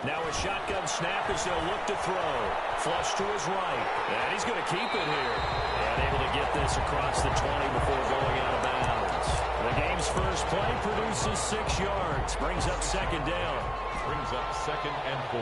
Now a shotgun snap as they'll look to throw. Flush to his right. And he's going to keep it here. And able to get this across the 20 before going out of bounds. The game's first play produces 6 yards. Brings up second down. Brings up 2nd and 4.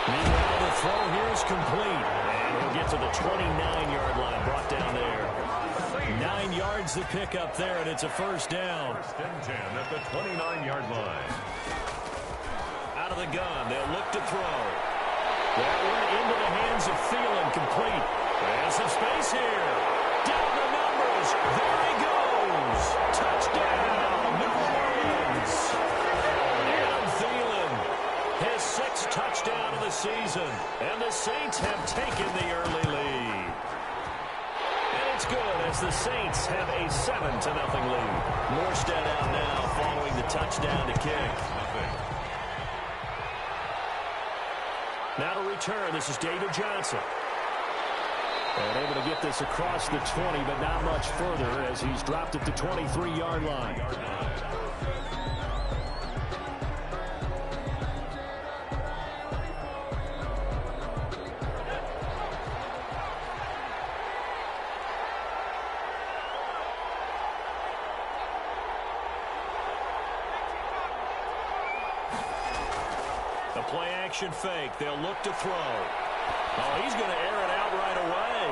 Meanwhile, the throw here is complete. And he'll get to the 29-yard line, brought down there. 9 yards to pick up there, and it's a first down. 1st and 10 at the 29-yard line. Out of the gun, they'll look to throw. That one into the hands of Thielen, complete. There's some space here. Down the numbers. There he goes. Touchdown, New Orleans. Adam Thielen, his 6th touchdown of the season. And the Saints have taken the early lead. And it's good as the Saints have a 7-0 lead. Morstead out now following the touchdown to kick. Now to return, this is David Johnson. And able to get this across the 20, but not much further as he's dropped at the 23-yard line. The play-action fake. They'll look to throw. Oh, he's going to air it out right away.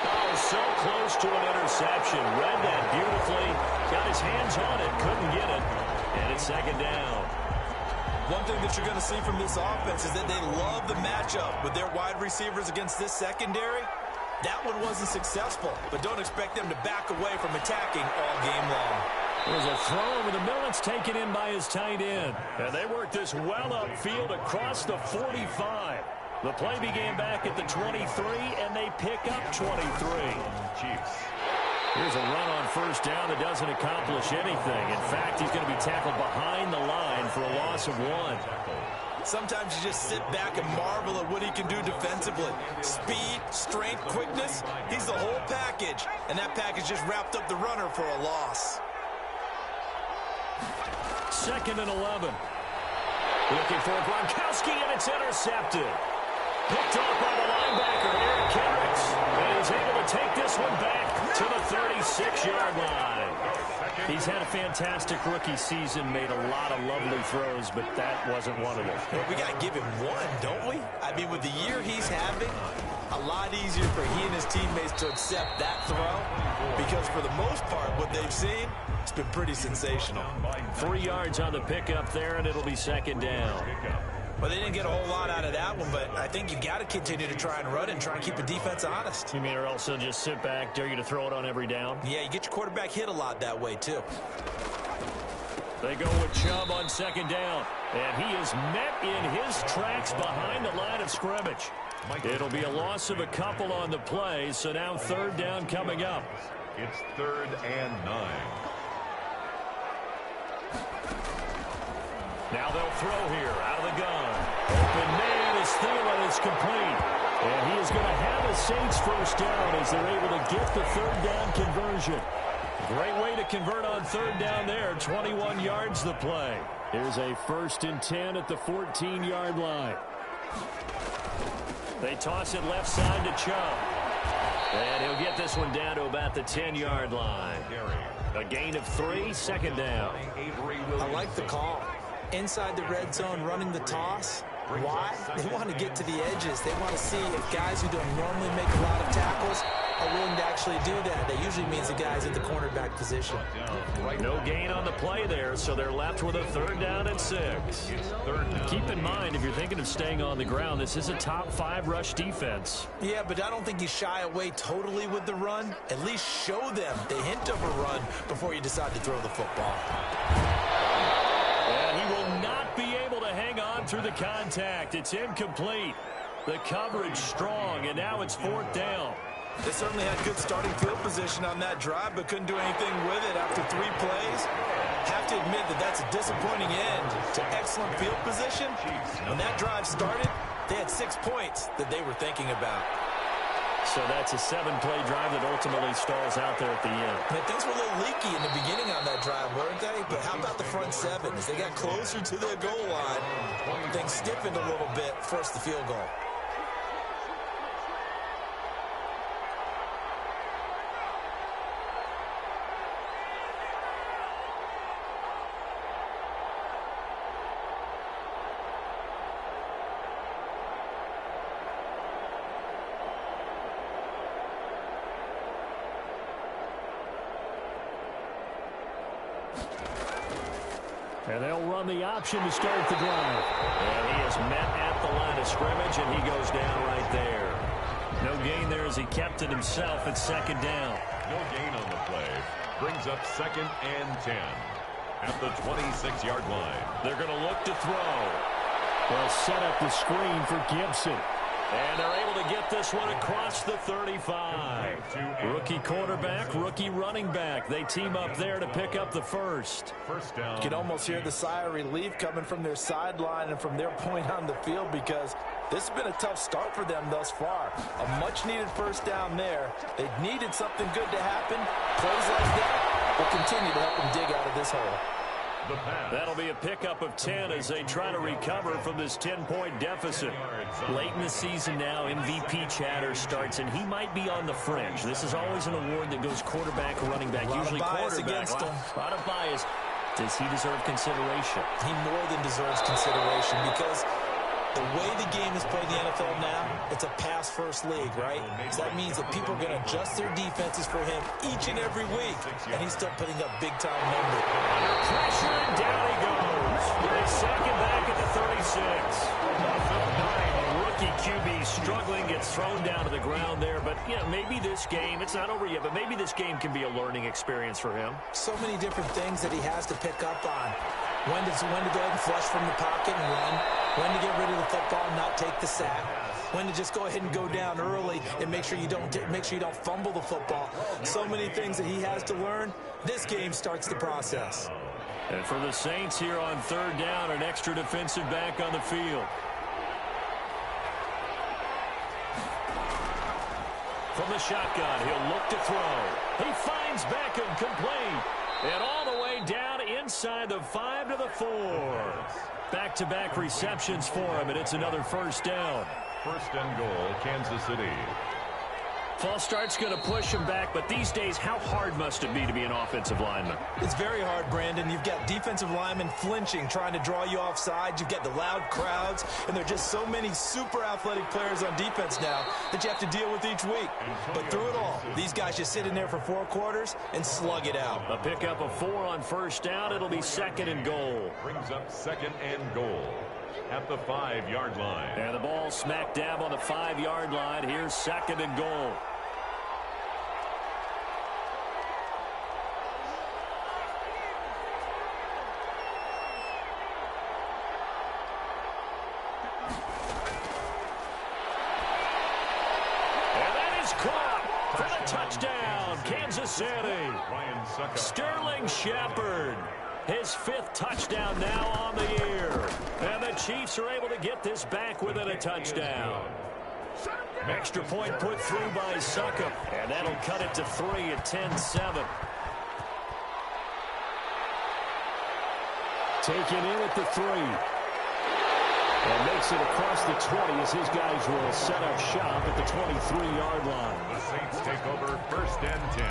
Oh, so close to an interception. Read that beautifully. Got his hands on it. Couldn't get it. And it's second down. One thing that you're going to see from this offense is that they love the matchup with their wide receivers against this secondary. That one wasn't successful, but don't expect them to back away from attacking all game long. There's a throw over the middle. It's taken in by his tight end. And they work this well upfield across the 45. The play began back at the 23, and they pick up 23. Here's a run on first down that doesn't accomplish anything. In fact, he's going to be tackled behind the line for a loss of 1. Sometimes you just sit back and marvel at what he can do defensively. Speed, strength, quickness, he's the whole package. And that package just wrapped up the runner for a loss. 2nd and 11. Looking for Gronkowski, and it's intercepted. Picked off by the linebacker, Eric Kendricks. And he's able to take this one back to the 36-yard line. He's had a fantastic rookie season, made a lot of lovely throws, but that wasn't one of them. Well, we got to give him one, don't we? I mean, with the year he's having, a lot easier for he and his teammates to accept that throw because for the most part, what they've seen, it's been pretty sensational. 3 yards on the pickup there, and it'll be second down. Well, they didn't get a whole lot out of that one, but I think you've got to continue to try and run and try and keep the defense honest. You mean or else they'll just sit back, dare you to throw it on every down? Yeah, you get your quarterback hit a lot that way, too. They go with Chubb on second down, and he is met in his tracks behind the line of scrimmage. It'll be a loss of a couple on the play, so now third down coming up. It's 3rd and 9. Now they'll throw here out of the gun. Open man is Thielen. It's complete. And he is going to have a Saints first down as they're able to get the third down conversion. Great way to convert on third down there. 21 yards the play. Here's a 1st and 10 at the 14-yard line. They toss it left side to Chubb. And he'll get this one down to about the 10-yard line. A gain of 3, second down. I like the call. Inside the red zone, running the toss. Why? They want to get to the edges. They want to see if guys who don't normally make a lot of tackles are willing to actually do that. That usually means the guys at the cornerback position. No gain on the play there, so they're left with a 3rd down and 6. Keep in mind, if you're thinking of staying on the ground, this is a top 5 rush defense. Yeah, but I don't think you shy away totally with the run. At least show them the hint of a run before you decide to throw the football. And he will not be able to hang on through the contact. It's incomplete. The coverage strong, and now it's 4th down. They certainly had good starting field position on that drive, but couldn't do anything with it after 3 plays. Have to admit that that's a disappointing end to excellent field position. When that drive started, they had 6 points that they were thinking about. So that's a 7-play drive that ultimately stalls out there at the end. And things were a little leaky in the beginning on that drive, weren't they? But how about the front seven? As they got closer to their goal line, things stiffened a little bit, forced the field goal. And they'll run the option to start the drive. And he is met at the line of scrimmage, and he goes down right there. No gain there as he kept it himself at second down. No gain on the play. Brings up 2nd and 10 at the 26-yard line. They're going to look to throw. They'll set up the screen for Gibson. And they're able to get this one across the 35. Rookie quarterback, rookie running back. They team up there to pick up the first. First down. You can almost hear the sigh of relief coming from their sideline and from their point on the field, because this has been a tough start for them thus far. A much-needed first down there. They needed something good to happen. Plays like that will continue to help them dig out of this hole. That'll be a pickup of 10 as they try to recover from this 10-point deficit. Late in the season now, MVP chatter starts, and he might be on the fringe. This is always an award that goes quarterback, running back, usually quarterback. A lot of bias. Does he deserve consideration? He more than deserves consideration, because the way the game is played in the NFL now, it's a pass-first league, right? So that means that people are going to adjust their defenses for him each and every week, and he's still putting up big-time numbers. Under pressure, and down he goes. With a second back at the 36. Rookie QB struggling, gets thrown down to the ground there, but maybe this game, it's not over yet, but maybe this game can be a learning experience for him. So many different things that he has to pick up on. When to go ahead and flush from the pocket and run. When to get rid of the football and not take the sack. When to just go ahead and go down early and make sure you don't fumble the football. So many things that he has to learn. This game starts the process. And for the Saints here on third down, an extra defensive back on the field. From the shotgun, he'll look to throw. He finds Beckham complete. And all the way down inside the 5 to the 4. Back-to-back receptions for him, and it's another first down. First and goal, Kansas City. False start's going to push him back, but these days, how hard must it be to be an offensive lineman? It's very hard, Brandon. You've got defensive linemen flinching, trying to draw you offside. You've got the loud crowds, and there are just so many super athletic players on defense now that you have to deal with each week. But through it all, these guys just sit in there for 4 quarters and slug it out. A pickup of 4 on first down. It'll be second and goal. Brings up 2nd and goal at the 5-yard line. And the ball smack dab on the 5-yard line. Here's second and goal. Caught for the touchdown, Kansas City. Sterling Shepard, his 5th touchdown now on the year. And the Chiefs are able to get this back within a touchdown. Extra point put through by Succop, and that'll cut it to 3 at 10-7. Taken in at the 3. And makes it across the 20 as his guys will set up shop at the 23-yard line. The Saints take over first and 10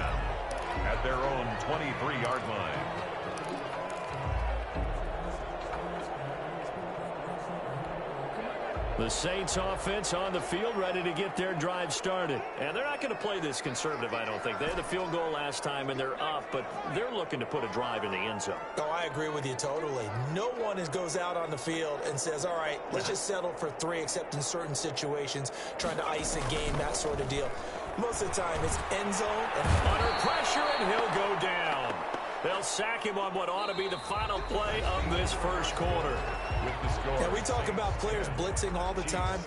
at their own 23-yard line. The Saints offense on the field, ready to get their drive started. And they're not going to play this conservative, I don't think. They had the field goal last time, and they're up, but they're looking to put a drive in the end zone. Oh, I agree with you totally. No one goes out on the field and says, all right, let's just settle for 3, except in certain situations, trying to ice a game, that sort of deal. Most of the time, it's end zone. And under pressure, and he'll go down. They'll sack him on what ought to be the final play of this first quarter. With the score. Yeah, we talk about players blitzing all the time.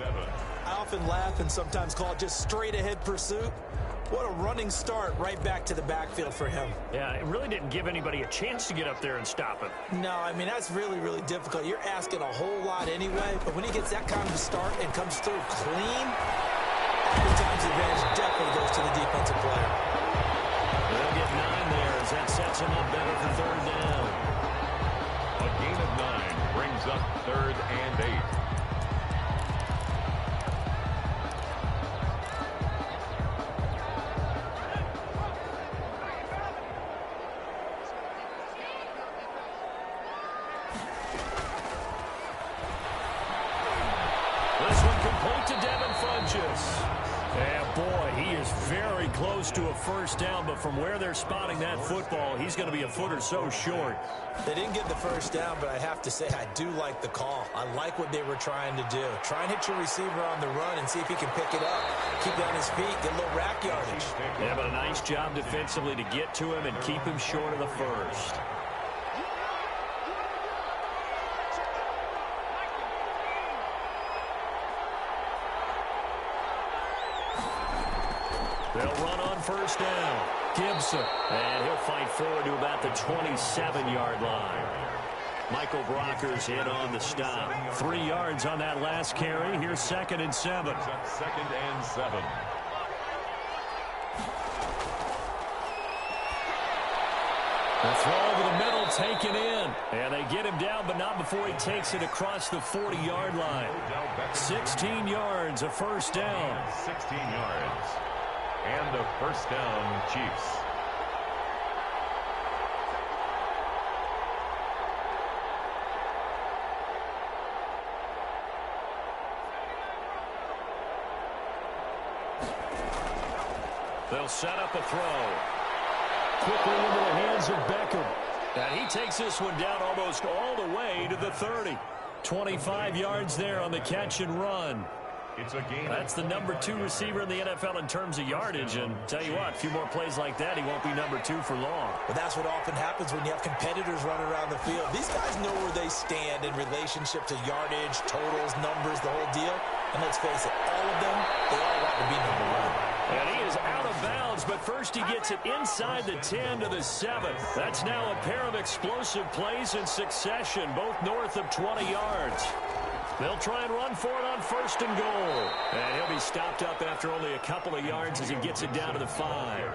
I often laugh and sometimes call it just straight-ahead pursuit. What a running start right back to the backfield for him. Yeah, it really didn't give anybody a chance to get up there and stop him. No, I mean, that's really, really difficult. You're asking a whole lot anyway, but when he gets that kind of a start and comes through clean, every time's advantage definitely goes to the defensive player. They'll get 9 there as that sets him up better for third down. A gain of 9 brings up 3rd and 8. This one complete to Devin Funchess. And boy, he is very close to a first down, but from where they're spotting that football, he's going to be a foot or so short. They didn't get the first down, but I have to say I do like the call. I like what they were trying to do. Try and hit your receiver on the run and see if he can pick it up. Keep it on his feet, get a little rack yardage. Yeah, but a nice job defensively to get to him and keep him short of the first. They'll run on first down. Gibson. And he'll fight forward to about the 27-yard line. Michael Brockers in on the stop. 3 yards on that last carry. Here's 2nd and 7. 2nd and 7. The throw over the middle taken in. And they get him down, but not before he takes it across the 40-yard line. 16 yards, a first down. 16 yards. And a first down, Chiefs. They'll set up a throw. Quickly into the hands of Beckham. And he takes this one down almost all the way to the 30. 25 yards there on the catch and run. It's a gain. That's the number 2 receiver in the NFL in terms of yardage. And tell you what, a few more plays like that, he won't be number 2 for long. But that's what often happens when you have competitors running around the field. These guys know where they stand in relationship to yardage, totals, numbers, the whole deal. And let's face it, all of them, they all want to be number 1. And he is out of bounds, but first he gets it inside the 10 to the 7. That's now a pair of explosive plays in succession, both north of 20 yards. They'll try and run for it on 1st and goal. And he'll be stopped up after only a couple of yards as he gets it down to the 5.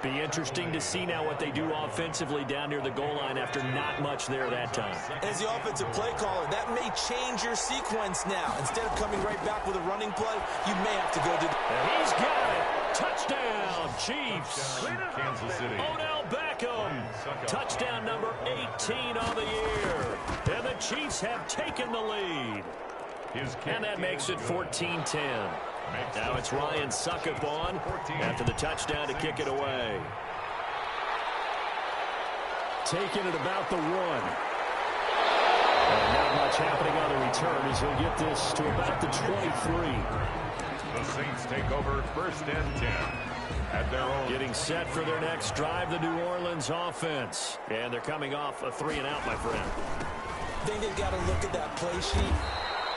Be interesting to see now what they do offensively down near the goal line after not much there that time. As the offensive play caller, that may change your sequence now. Instead of coming right back with a running play, you may have to go to... And he's got it. Touchdown, Chiefs. Kansas City. Odell Beckham. Touchdown number 18 on the year. And the Chiefs have taken the lead. And that makes it 14-10. Now it's Ryan Succop on after the touchdown to kick it away. Taking it about the 1. And not much happening on the return as he'll get this to about the 23. The Saints take over 1st and 10 at their own. Getting set for their next drive, the New Orleans offense. And they're coming off a 3-and-out, my friend. I think they've got to look at that play sheet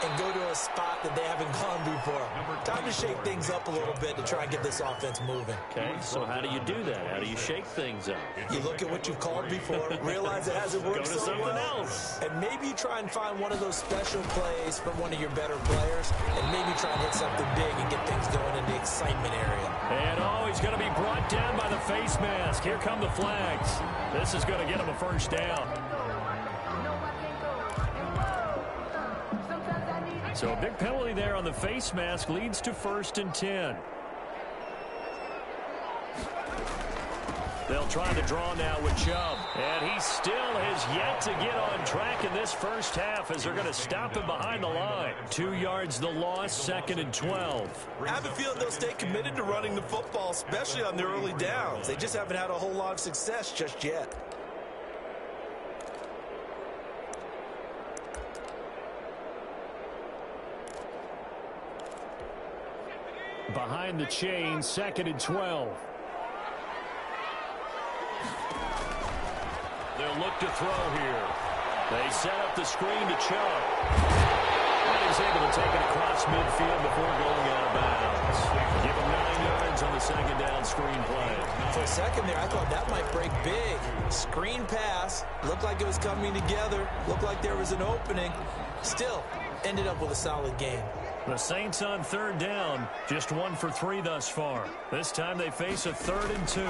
and go to a spot that they haven't gone before. Time to shake things up a little bit to try and get this offense moving. Okay, so how do you do that? How do you shake things up? You look at what you've called before, realize it hasn't worked Go to so something well, else. and maybe you try and find one of those special plays from one of your better players, and maybe try and hit something big and get things going in the excitement area. And he's going to be brought down by the face mask. Here come the flags. This is going to get him a first down. So a big penalty there on the face mask leads to 1st and 10. They'll try to draw now with Chubb. And he still has yet to get on track in this first half as they're going to stop him behind the line. 2 yards the loss, 2nd and 12. I have a feeling they'll stay committed to running the football, especially on their early downs. They just haven't had a whole lot of success just yet. Behind the chain, 2nd and 12. They'll look to throw here. They set up the screen to Chubb. And he's able to take it across midfield before going out of bounds. Give him 9 yards yards on the second down screen play. For a second there, I thought that might break big. Screen pass. Looked like it was coming together. Looked like there was an opening. Still, ended up with a solid game. The Saints on third down, just 1 for 3 thus far. This time they face a 3rd and 2.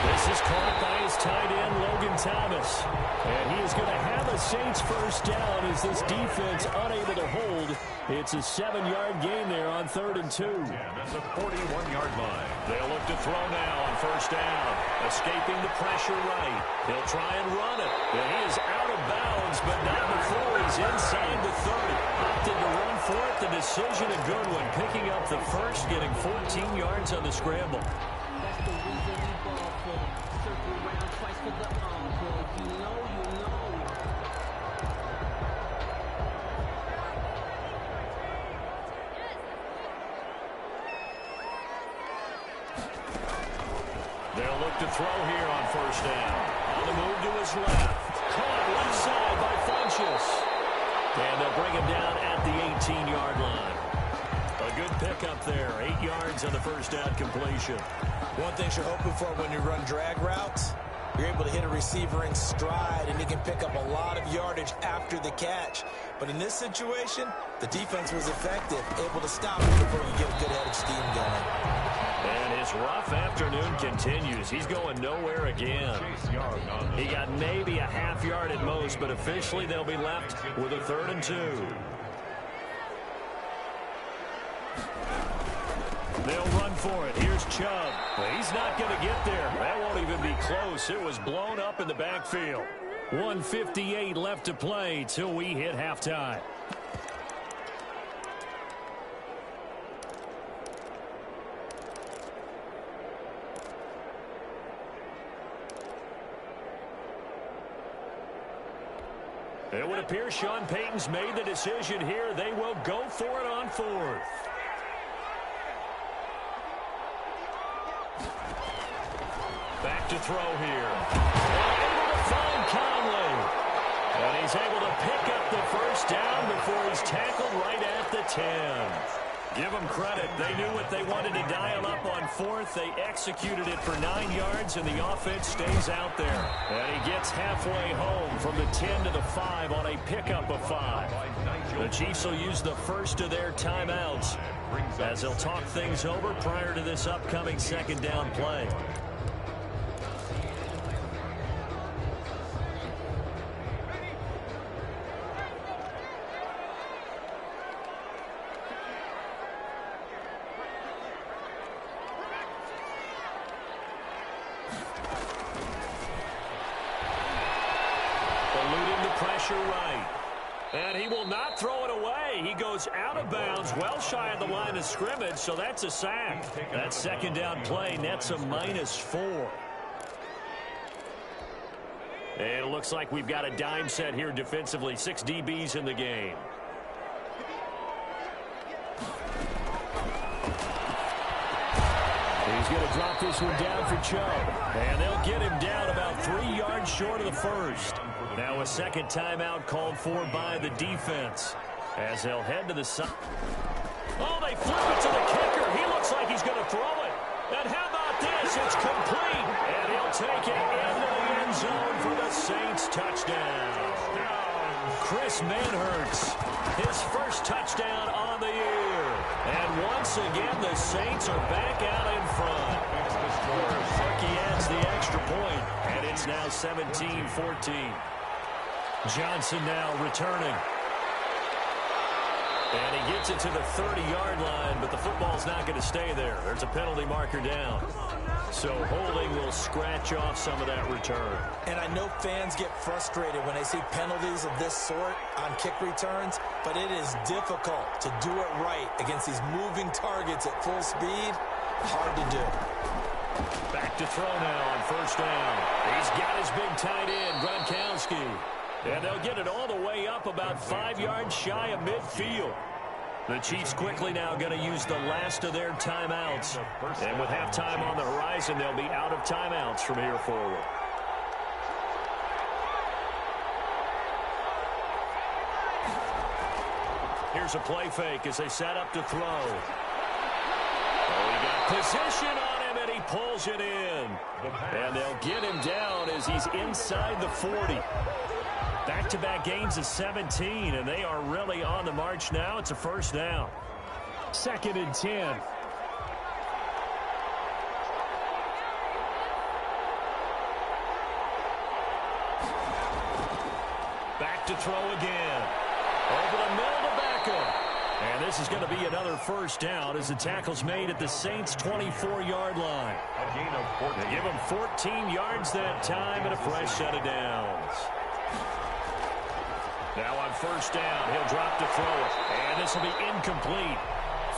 This is caught by his tight end, Logan Thomas. And he is going to have a Saints first down as this defense unable to hold. It's a 7-yard gain there on 3rd and 2. At the 41-yard line. They'll look to throw now on first down. Escaping the pressure right. He'll try and run it. And he is out of bounds, but not before he's inside the 30. Opted to run for it. The decision a good one. Picking up the first, getting 14 yards on the scramble. That's the reason we ball for. Circle around twice for the encore. You know. They'll look to throw here on first down. On the move to his left. Caught left side by Funchess. And they'll bring him down at the 18-yard line. A good pickup there. 8 yards on the first down completion. One thing you're hoping for when you run drag routes, you're able to hit a receiver in stride, and he can pick up a lot of yardage after the catch. But in this situation, the defense was effective, able to stop him before you get a good head of steam going. And his rough afternoon continues. He's going nowhere again. He got maybe a half yard at most, but officially they'll be left with a 3rd and 2. They'll run for it. Here's Chubb. Well, he's not going to get there. That won't even be close. It was blown up in the backfield. 1:58 left to play till we hit halftime. It would appear Sean Payton's made the decision here. They will go for it on 4th. Back to throw here. Able to find Conley. And he's able to pick up the first down before he's tackled right at the 10. Give them credit. They knew what they wanted to dial up on 4th. They executed it for 9 yards, and the offense stays out there. And he gets halfway home from the 10 to the 5 on a pickup of 5. The Chiefs will use the first of their timeouts as they'll talk things over prior to this upcoming second down play. Right. And he will not throw it away. He goes out of bounds, well shy of the line of scrimmage, so that's a sack. That second down play nets a -4. And it looks like we've got a dime set here defensively. 6 DBs in the game. He's going to drop this one down for Chubb. And they'll get him down about 3 yards short of the first. Now a second timeout called for by the defense as they'll head to the side. Oh, they flip it to the kicker. He looks like he's going to throw it. And how about this? It's complete. And he'll take it into the end zone for the Saints touchdown. Chris Manhertz, his first touchdown on the year. And once again, the Saints are back out in front. He adds the extra point, and it's now 17-14. Johnson now returning. And he gets it to the 30-yard line, but the football's not going to stay there. There's a penalty marker down. So holding will scratch off some of that return. And I know fans get frustrated when they see penalties of this sort on kick returns, but it is difficult to do it right against these moving targets at full speed. Hard to do. Back to throw now on first down. He's got his big tight end, Gronkowski. And they'll get it all the way up about 5 yards shy of midfield. The Chiefs quickly now going to use the last of their timeouts. And with halftime on the horizon, they'll be out of timeouts from here forward. Here's a play fake as they set up to throw. Position on him, and he pulls it in. And they'll get him down as he's inside the 40. Back-to-back gains of 17, and they are really on the march now. It's a first down. 2nd and 10. Back to throw again. Over the middle to Beckham. And this is going to be another first down as the tackle's made at the Saints' 24-yard line. A gain of 14. They give him 14 yards that time and a fresh set of downs. Now on first down, he'll drop to throw it. And this will be incomplete.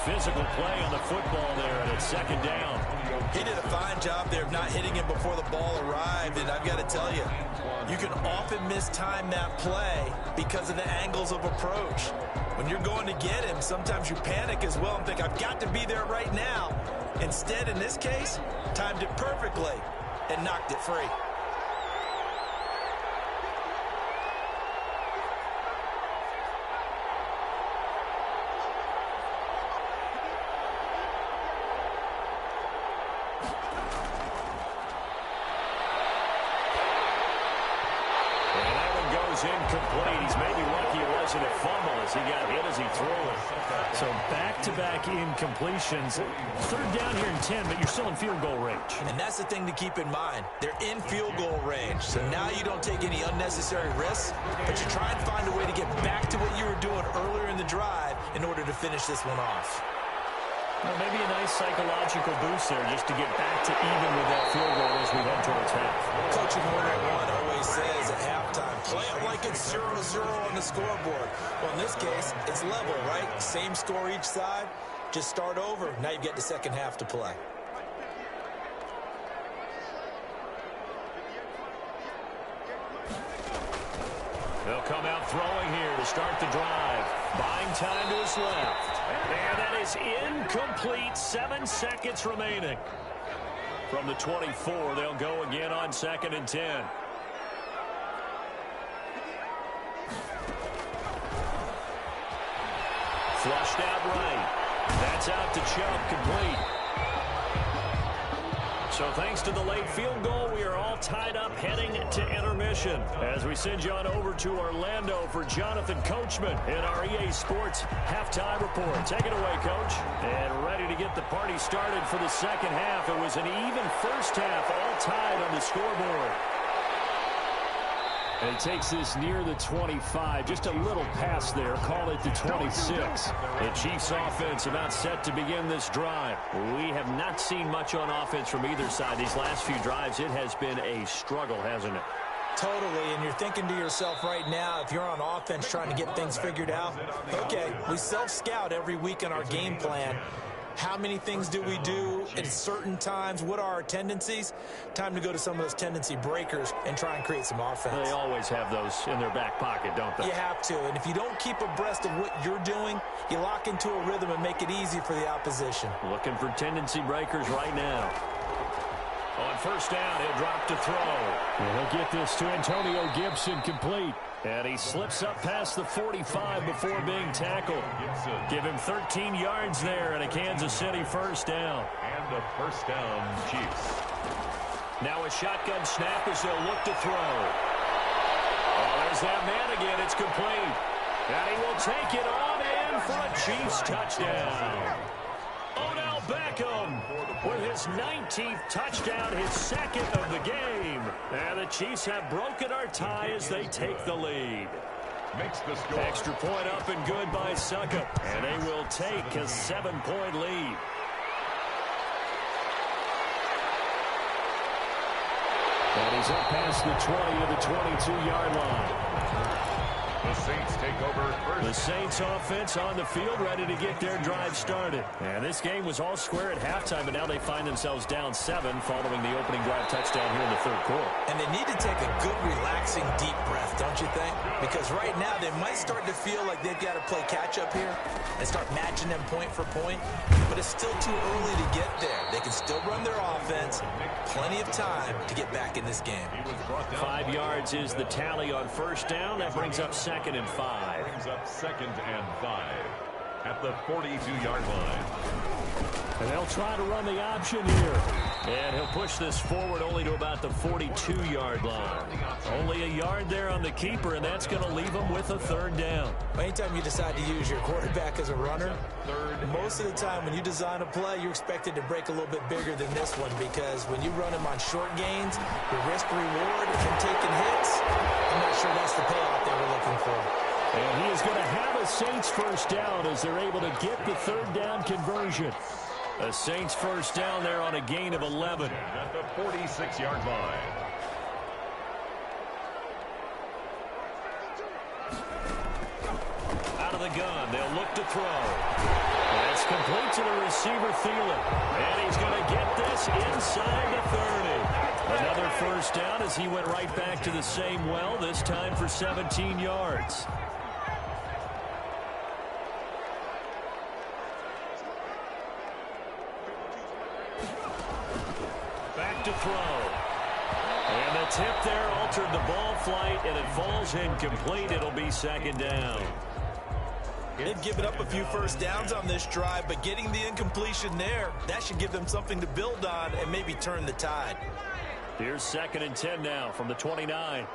Physical play on the football there, and it's 2nd down. He did a fine job there of not hitting it before the ball arrived, and I've got to tell you, you can often mistime that play because of the angles of approach. When you're going to get him, sometimes you panic as well and think, I've got to be there right now. Instead, in this case, timed it perfectly and knocked it free. Incomplete. He's maybe lucky it wasn't a fumble as he got hit as he threw it. So back-to-back incompletions. 3rd down here and 10, but you're still in field goal range. And that's the thing to keep in mind. They're in field goal range. So now you don't take any unnecessary risks, but you try and find a way to get back to what you were doing earlier in the drive in order to finish this one off. Well, maybe a nice psychological boost there just to get back to even with that field goal as we head towards half. Coach in 101 always says at halftime, play it like it's 0-0 on the scoreboard. Well, in this case, it's level, right? Same score each side. Just start over. Now you get the second half to play. They'll come out throwing here to start the drive. Buying time to his left. And that is incomplete. 7 seconds remaining. From the 24, they'll go again on 2nd and 10. Flushed out right. That's out to Chubb, complete. So thanks to the late field goal, we are all tied up heading to intermission as we send you on over to Orlando for Jonathan Coachman in our EA Sports halftime report. Take it away, Coach. And ready to get the party started for the second half. It was an even first half, all tied on the scoreboard. And he takes this near the 25. Just a little pass there. Call it the 26. The Chiefs offense about set to begin this drive. We have not seen much on offense from either side. These last few drives, it has been a struggle, hasn't it? Totally, and you're thinking to yourself right now, if you're on offense trying to get things figured out, okay, we self-scout every week on our game plan. How many things do we do at certain times? What are our tendencies? Time to go to some of those tendency breakers and try and create some offense. They always have those in their back pocket, don't they? You have to, and if you don't keep abreast of what you're doing, you lock into a rhythm and make it easy for the opposition. Looking for tendency breakers right now. On first down, he'll drop to throw. And he'll get this to Antonio Gibson, complete. And he slips up past the 45 before being tackled. Give him 13 yards there and a Kansas City first down. And the first down, Chiefs. Now a shotgun snap as they'll look to throw. Oh, there's that man again. It's complete. And he will take it on in for a Chiefs touchdown. Odell Beckham with his 19th touchdown, his second of the game. And the Chiefs have broken our tie as they take the lead. Makes the score. Extra point up and good by Succop. And they will take a 7-point lead. And he's up past the 20 to the 22-yard line. The Saints take over first. The Saints offense on the field, ready to get their drive started. And this game was all square at halftime, but now they find themselves down 7 following the opening drive touchdown here in the third quarter. And they need to take a good, relaxing, deep breath, don't you think? Because right now they might start to feel like they've got to play catch-up here and start matching them point for point. But it's still too early to get there. They can still run their offense. Plenty of time to get back in this game. 5 yards is the tally on first down. That brings up 2nd and 5. Brings up 2nd and 5 at the 42-yard line. And they'll try to run the option here. And he'll push this forward only to about the 42-yard line. Only a yard there on the keeper, and that's going to leave him with a third down. Anytime you decide to use your quarterback as a runner, most of the time when you design a play, you're expected to break a little bit bigger than this one, because when you run him on short gains, the risk-reward of him taking hits, I'm not sure that's the payoff they were looking for. And he is going to have a Saints first down as they're able to get the third down conversion. A Saints first down there on a gain of 11. At the 46-yard line. Out of the gun, they'll look to throw. That's complete to the receiver, Thielen. And he's going to get this inside the 30. Another first down as he went right back to the same well, this time for 17 yards. Back to throw. And the tip there altered the ball flight, and it falls incomplete. It'll be second down. They've given up a few first downs on this drive, but getting the incompletion there, that should give them something to build on and maybe turn the tide. Here's 2nd and 10 now from the 29.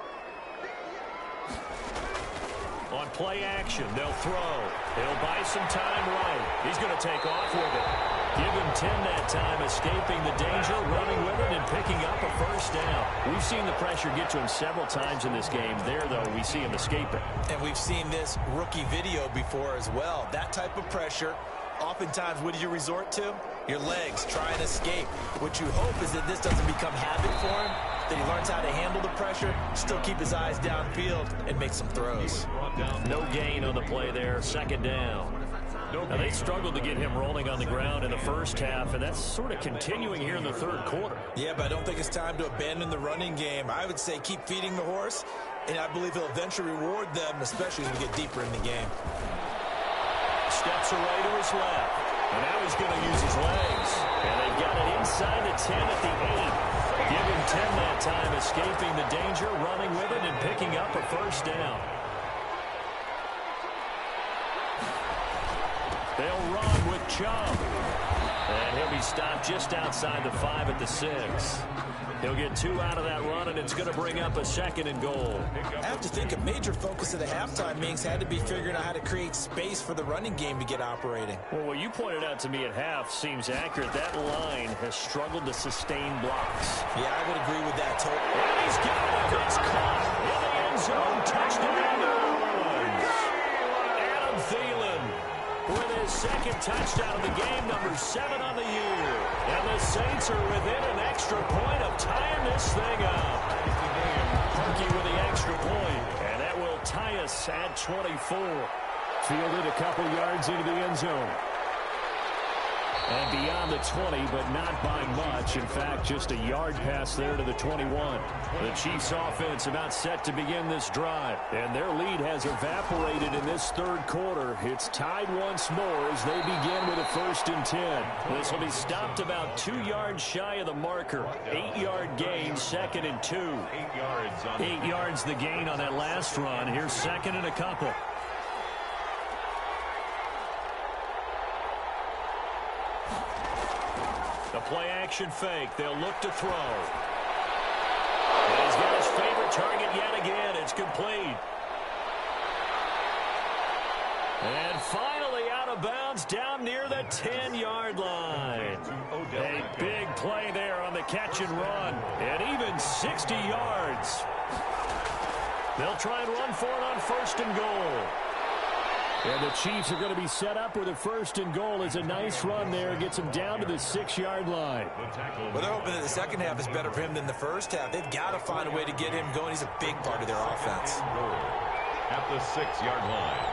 On play action, they'll throw. He'll buy some time right. He's going to take off with it. Give him 10 that time, escaping the danger, running with it, and picking up a first down. We've seen the pressure get to him several times in this game. There, though, we see him escape it. And we've seen this rookie video before as well. That type of pressure, oftentimes, what do you resort to? Your legs, try and escape. What you hope is that this doesn't become habit for him, that he learns how to handle the pressure, still keep his eyes downfield, and make some throws. No gain on the play there, 2nd down. Now, they struggled to get him rolling on the ground in the first half, and that's sort of continuing here in the third quarter. Yeah, but I don't think it's time to abandon the running game. I would say keep feeding the horse, and I believe he'll eventually reward them, especially as we get deeper in the game. Steps away to his left, and now he's going to use his legs. And they've got it inside the 10 at the 8. Give him 10 that time, escaping the danger, running with it, and picking up a first down. They'll run with Chubb. And he'll be stopped just outside the 5 at the 6. He'll get 2 out of that run, and it's going to bring up a 2nd and goal. I have to think a major focus of the halftime meetings had to be figuring out how to create space for the running game to get operating. Well, what you pointed out to me at half seems accurate. That line has struggled to sustain blocks. Yeah, I would agree with that totally. And he's got it. It's caught in the end zone. Touchdown. Adam Thielen with his 2nd touchdown of the game, number 7 on the year. And the Saints are within an extra point of tying this thing up. Harkey with the extra point, and that will tie us at 24. Fielded a couple yards into the end zone. And beyond the 20, but not by much. In fact, just a yard pass there to the 21. The Chiefs offense about set to begin this drive. And their lead has evaporated in this third quarter. It's tied once more as they begin with a 1st and 10. This will be stopped about 2 yards shy of the marker. 8-yard gain, 2nd and 2. 8 yards the gain on that last run. Here's 2nd and a couple. The play-action fake. They'll look to throw. And he's got his favorite target yet again. It's complete. And finally out of bounds down near the 10-yard line. A big play there on the catch and run. And even 60 yards. They'll try and run for it on 1st and goal. And the Chiefs are going to be set up with a 1st and goal. It's a nice run there. Gets him down to the 6-yard line. Well, they're hoping that the second half is better for him than the first half. They've got to find a way to get him going. He's a big part of their offense. At the 6-yard line.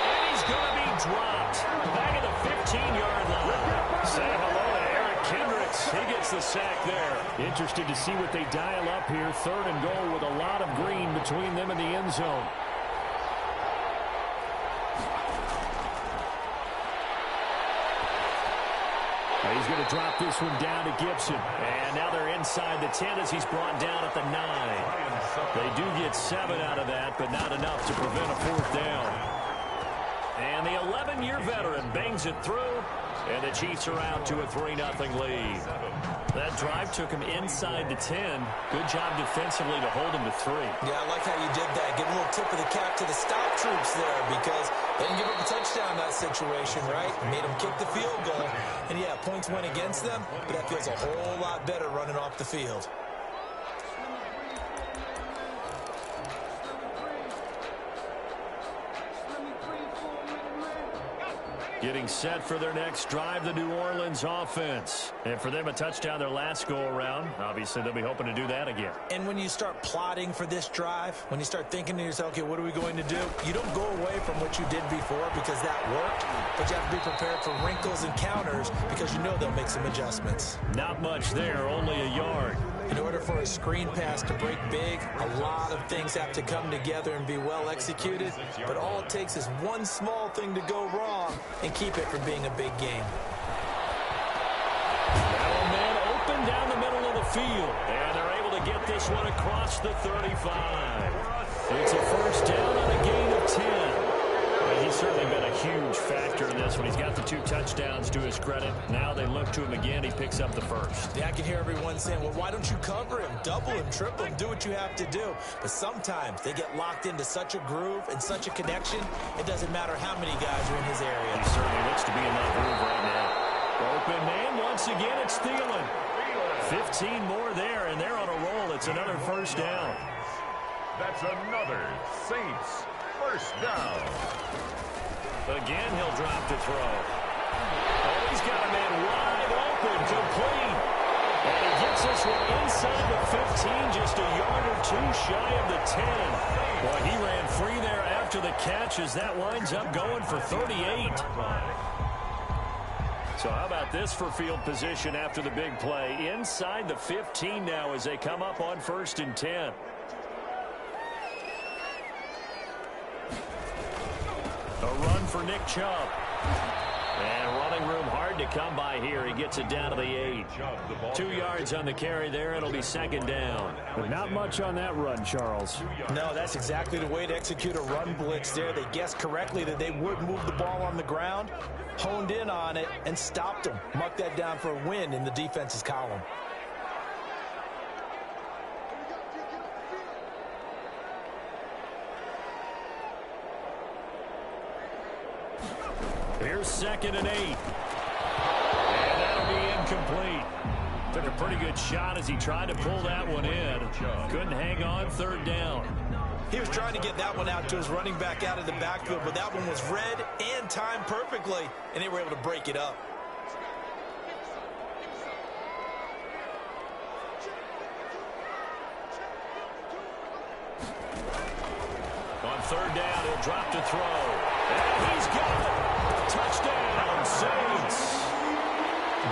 And he's going to be dropped. Back at the 15-yard line. Say hello to Eric Kendricks. He gets the sack there. Interested to see what they dial up here. 3rd and goal with a lot of green between them and the end zone. He's going to drop this one down to Gibson. And now they're inside the 10 as he's brought down at the 9. They do get 7 out of that, but not enough to prevent a 4th down. And the 11-year veteran bangs it through, and the Chiefs are out to a 3-0 lead. That drive took him inside the 10. Good job defensively to hold him to 3. Yeah, I like how you did that. Give a little tip of the cap to the stop troops there because they didn't give up a touchdown in that situation, right? Made them kick the field goal. And, yeah, points went against them, but that feels a whole lot better running off the field. Getting set for their next drive, the New Orleans offense. And for them, a touchdown their last go-around. Obviously, they'll be hoping to do that again. And when you start plotting for this drive, when you start thinking to yourself, okay, what are we going to do? You don't go away from what you did before because that worked, but you have to be prepared for wrinkles and counters because you know they'll make some adjustments. Not much there, only a yard. In order for a screen pass to break big, a lot of things have to come together and be well executed, but all it takes is one small thing to go wrong and keep it from being a big game. Now a man open down the middle of the field, and they're able to get this one across the 35. It's a 1st down on a gain of 10. He's certainly been a huge factor in this one. He's got the 2 touchdowns to his credit. Now they look to him again. He picks up the 1st. Yeah, I can hear everyone saying, well, why don't you cover him? Double him, triple him, do what you have to do. But sometimes they get locked into such a groove and such a connection, it doesn't matter how many guys are in his area. He certainly looks to be in that groove right now. Open man, once again, it's Thielen. 15 more there, and they're on a roll. It's another 1st down. That's another Saints 1st down. Again, he'll drop to throw. Oh, he's got a man wide open, complete. And he gets this one inside the 15, just a yard or 2 shy of the 10. Boy, he ran free there after the catch as that winds up going for 38. So how about this for field position after the big play? Inside the 15 now as they come up on 1st and 10. A run for Nick Chubb. And running room hard to come by here. He gets it down to the 8. 2 yards on the carry there. It'll be 2nd down. But not much on that run, Charles. No, that's exactly the way to execute a run blitz there. They guessed correctly that they would move the ball on the ground, honed in on it, and stopped them. Mark that down for a win in the defense's column. Here's 2nd and 8. And that'll be incomplete. Took a pretty good shot as he tried to pull that one in. Couldn't hang on, 3rd down. He was trying to get that one out to his running back out of the backfield, but that one was read and timed perfectly, and they were able to break it up. On 3rd down, he'll drop to throw. And he's got it. Touchdown, Saints.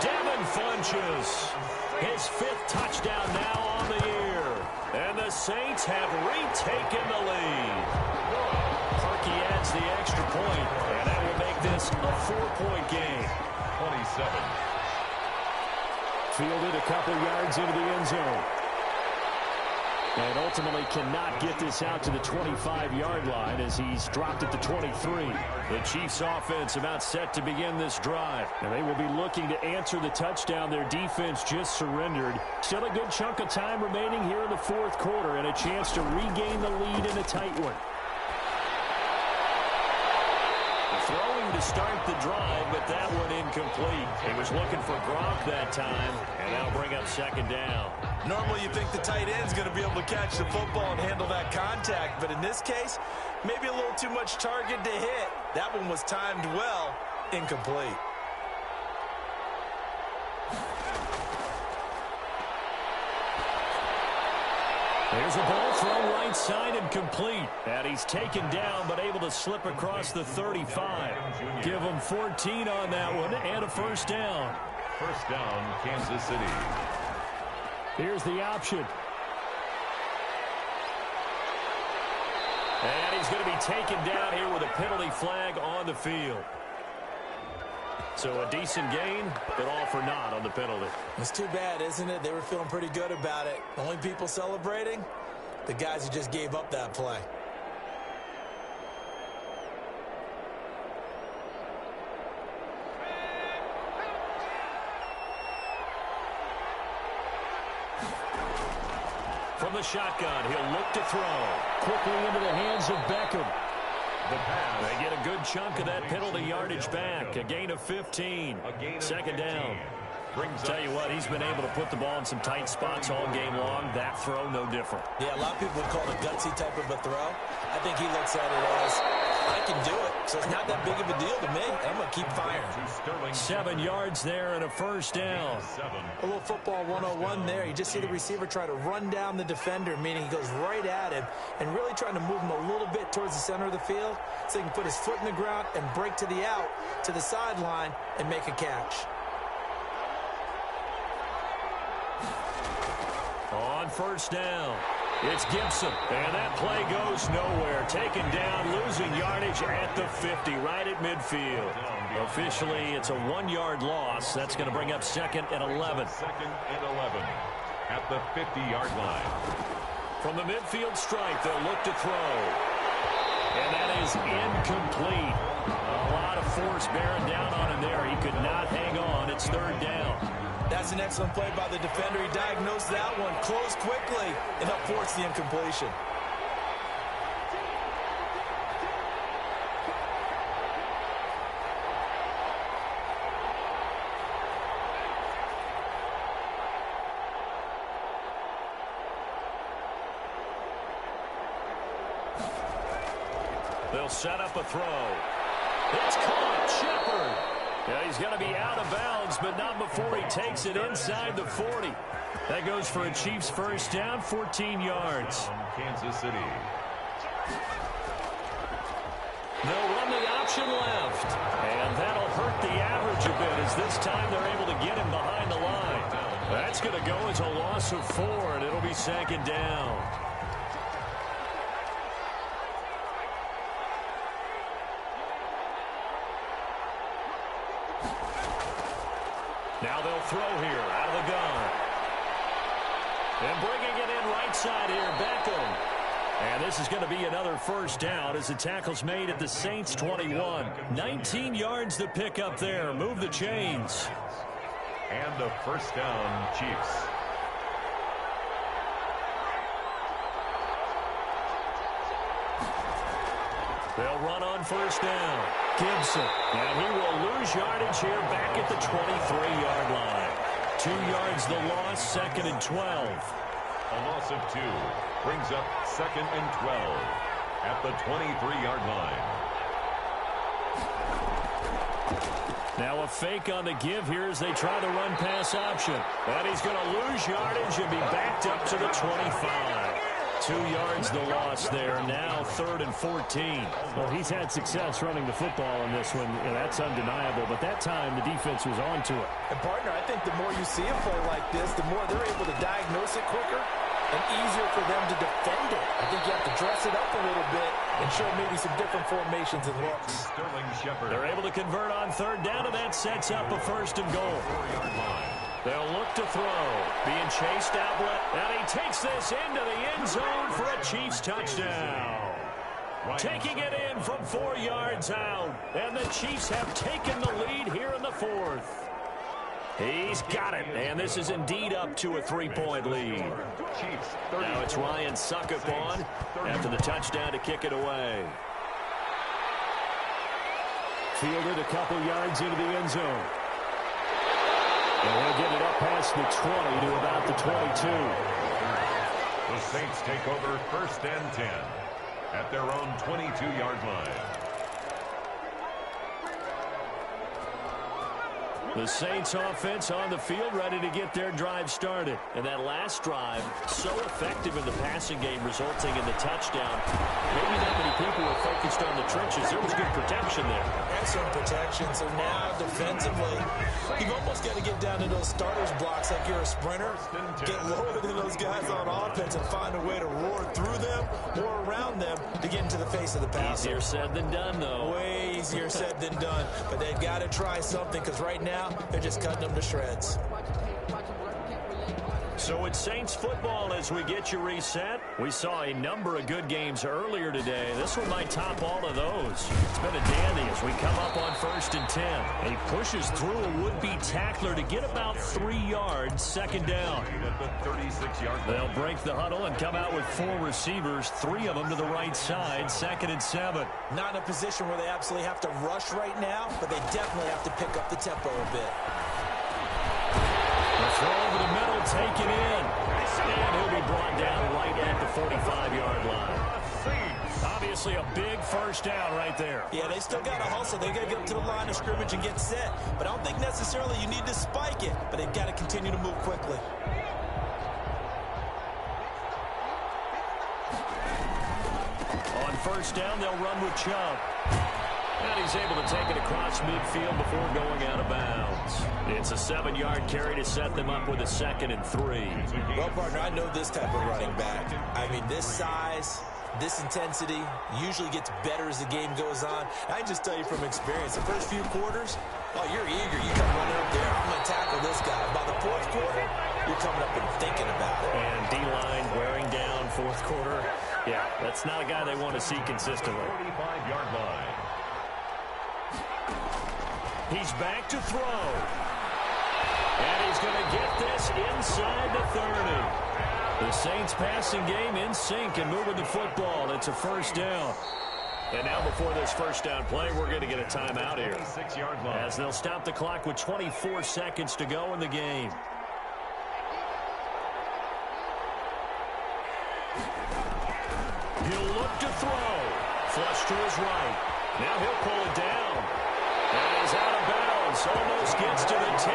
Devin Funchess, his 5th touchdown now on the year. And the Saints have retaken the lead. Parkey adds the extra point, and that will make this a 4-point game. 27. Fielded a couple yards into the end zone. And ultimately cannot get this out to the 25-yard line as he's dropped it to 23. The Chiefs offense about set to begin this drive. And they will be looking to answer the touchdown their defense just surrendered. Still a good chunk of time remaining here in the 4th quarter and a chance to regain the lead in a tight one. Throwing to start the drive, but that one incomplete. He was looking for Gronk that time, and that'll bring up 2nd down. Normally you think the tight end's going to be able to catch the football and handle that contact, but in this case, maybe a little too much target to hit. That one was timed well, incomplete. There's a ball thrown right side and complete. And he's taken down but able to slip across the 35. Give him 14 on that one and a 1st down. 1st down, Kansas City. Here's the option. And he's going to be taken down here with a penalty flag on the field. So a decent gain, but all for naught on the penalty. It's too bad, isn't it? They were feeling pretty good about it. The only people celebrating, the guys who just gave up that play. From the shotgun, he'll look to throw. Quickly into the hands of Beckham. They get a good chunk of that penalty yardage back. A gain of 15. Second down. Tell you what, he's been able to put the ball in some tight spots all game long. That throw, no different. Yeah, a lot of people would call it a gutsy type of a throw. I think he looks at it as, I can do it, so it's not that big of a deal to me. I'm going to keep firing. 7 yards there and a first down. A little football 101 there. You just see the receiver try to run down the defender, meaning he goes right at him and really trying to move him a little bit towards the center of the field so he can put his foot in the ground and break to the out, to the sideline, and make a catch. On first down, it's Gibson, and that play goes nowhere. Taken down, losing yardage at the 50, right at midfield. Officially, it's a 1-yard loss. That's going to bring up 2nd and 11. 2nd and 11 at the 50-yard line. From the midfield stripe, they'll look to throw. And that is incomplete. A lot of force bearing down on him there. He could not hang on. It's 3rd down. That's an excellent play by the defender. He diagnosed that one, closed quickly, and forced the incompletion. They'll set up a throw. It's caught. Shepard. Yeah, he's going to be out of bounds, but not before he takes it inside the 40. That goes for a Chiefs first down, 14 yards. Kansas City. They'll run the option left, and that'll hurt the average a bit as this time they're able to get him behind the line. That's going to go as a loss of 4, and it'll be 2nd down. Now they'll throw here out of the gun. And bringing it in right side here, Beckham. And this is going to be another first down as the tackle's made at the Saints 21. 19 yards to pick up there. Move the chains. And a first down, Chiefs. They'll run on first down. Gibson. And he will lose yardage here back at the 23-yard line. 2 yards the loss, 2nd and 12. A loss of 2 brings up 2nd and 12 at the 23-yard line. Now a fake on the give here as they try the run pass option. And he's going to lose yardage and be backed up to the 25. 2 yards the loss there. Now 3rd and 14. Well, he's had success running the football in this one, and that's undeniable. But that time, the defense was on to it. And, partner, I think the more you see a play like this, the more they're able to diagnose it quicker and easier for them to defend it. I think you have to dress it up a little bit and show maybe some different formations and looks. Sterling Shepard. They're able to convert on 3rd down, and that sets up a 1st and goal. 4-yard line. They'll look to throw. Being chased out, and he takes this into the end zone for a Chiefs touchdown. Taking it in from 4 yards out, and the Chiefs have taken the lead here in the 4th. He's got it, and this is indeed up to a 3-point lead. Now it's Ryan Succop on after the touchdown to kick it away. Fielded a couple yards into the end zone. And he'll get it up past the 20 to about the 22. The Saints take over 1st and 10 at their own 22-yard line. The Saints offense on the field ready to get their drive started. And that last drive, so effective in the passing game, resulting in the touchdown. Maybe not many people were focused on the trenches. There was good protection there. Excellent protection. So now defensively, you've almost got to get down to those starters blocks like you're a sprinter. Get lower than those guys on offense and find a way to roar through them or around them to get into the face of the pass. Easier said than done, though. Way easier said than done. But they've got to try something because right now they're just cutting them to shreds. So it's Saints football as we get you reset. We saw a number of good games earlier today. This one might top all of those. It's been a dandy as we come up on 1st and 10. He pushes through a would-be tackler to get about 3 yards, 2nd down. They'll break the huddle and come out with 4 receivers, 3 of them to the right side, 2nd and 7. Not in a position where they absolutely have to rush right now, but they definitely have to pick up the tempo a bit. The throw over the middle, taken in. And he'll be brought down right at the 45-yard line. Obviously a big first down right there. Yeah, they still got to hustle. They got to get up to the line of scrimmage and get set. But I don't think necessarily you need to spike it, but they've got to continue to move quickly. On 1st down, they'll run with Chubb. And he's able to take it across midfield before going out of bounds. It's a 7-yard carry to set them up with a 2nd and 3. Well, partner, I know this type of running back. I mean, this size, this intensity usually gets better as the game goes on. I can just tell you from experience, the first few quarters, oh, you're eager. You come running up there, I'm going to tackle this guy. By the 4th quarter, you're coming up and thinking about it. And D-line wearing down 4th quarter. Yeah, that's not a guy they want to see consistently. 45-yard line. He's back to throw. And he's going to get this inside the 30. The Saints passing game in sync and moving the football. It's a 1st down. And now before this 1st down play, we're going to get a timeout here. 6-yard line. As they'll stop the clock with 24 seconds to go in the game. He'll look to throw. Flush to his right. Now he'll pull it down. And he's out of bounds. Almost gets to the 10.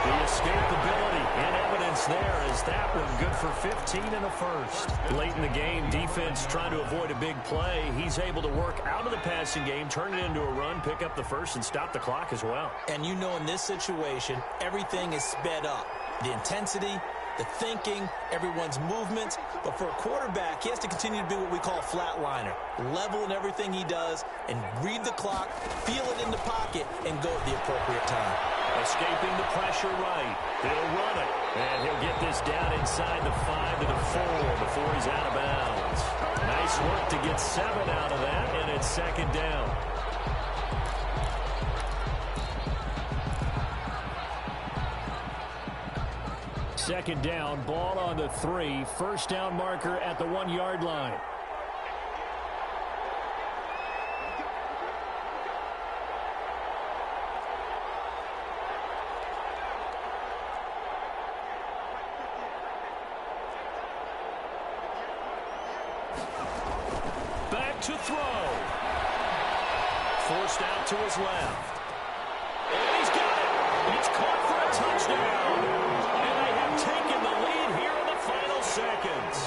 The escapability in evidence there as that one good for 15 in the 1st. Late in the game, defense trying to avoid a big play. He's able to work out of the passing game, turn it into a run, pick up the 1st, and stop the clock as well. And you know in this situation, everything is sped up. The intensity, the thinking, everyone's movements. But for a quarterback, he has to continue to be what we call a flatliner. Level in everything he does and read the clock, feel it in the pocket, and go at the appropriate time. Escaping the pressure right. He'll run it. And he'll get this down inside the 5 to the 4 before he's out of bounds. Nice work to get 7 out of that, and it's 2nd down. Second down, ball on the 3. 1st down marker at the 1-yard line. Back to throw. Forced out to his left. And he's got it. It's caught for a touchdown. Taking the lead here in the final seconds.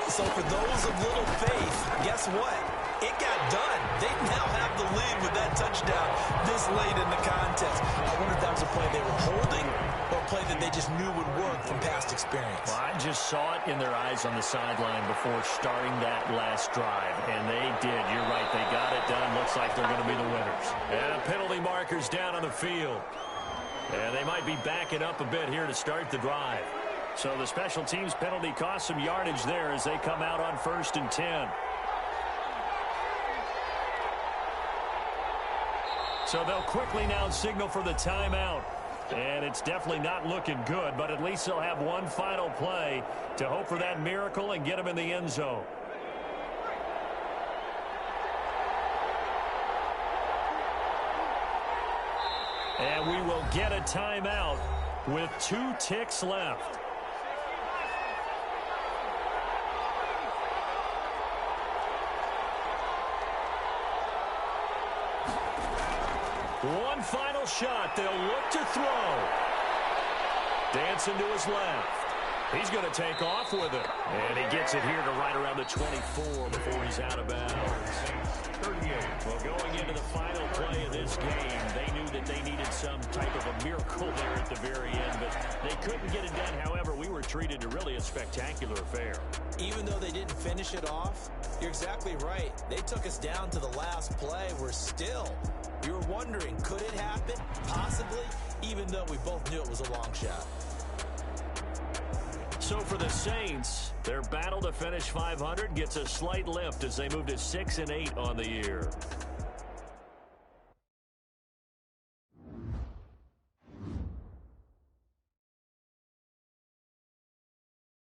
So for those of little faith, guess what? It got done. They now have the lead with that touchdown this late in the contest. I wonder if that was a play they were holding or a play that they just knew would work from past experience. Well, I just saw it in their eyes on the sideline before starting that last drive, and they did. You're right. They got it done. Looks like they're going to be the winners. And penalty markers down on the field. And they might be backing up a bit here to start the drive. So the special teams penalty cost some yardage there as they come out on 1st and 10. So they'll quickly now signal for the timeout. And it's definitely not looking good, but at least they'll have one final play to hope for that miracle and get them in the end zone. And we will get a timeout with 2 ticks left. One final shot. They'll look to throw. Dancing to his left. He's going to take off with it. And he gets it here to right around the 24 before he's out of bounds. 38. Well, going into the final play of this game, they knew that they needed some type of a miracle there at the very end, but they couldn't get it done. However, we were treated to really a spectacular affair. Even though they didn't finish it off, you're exactly right. They took us down to the last play. We were wondering, could it happen? Possibly, even though we both knew it was a long shot. So for the Saints, their battle to finish 500 gets a slight lift as they move to 6-8 on the year.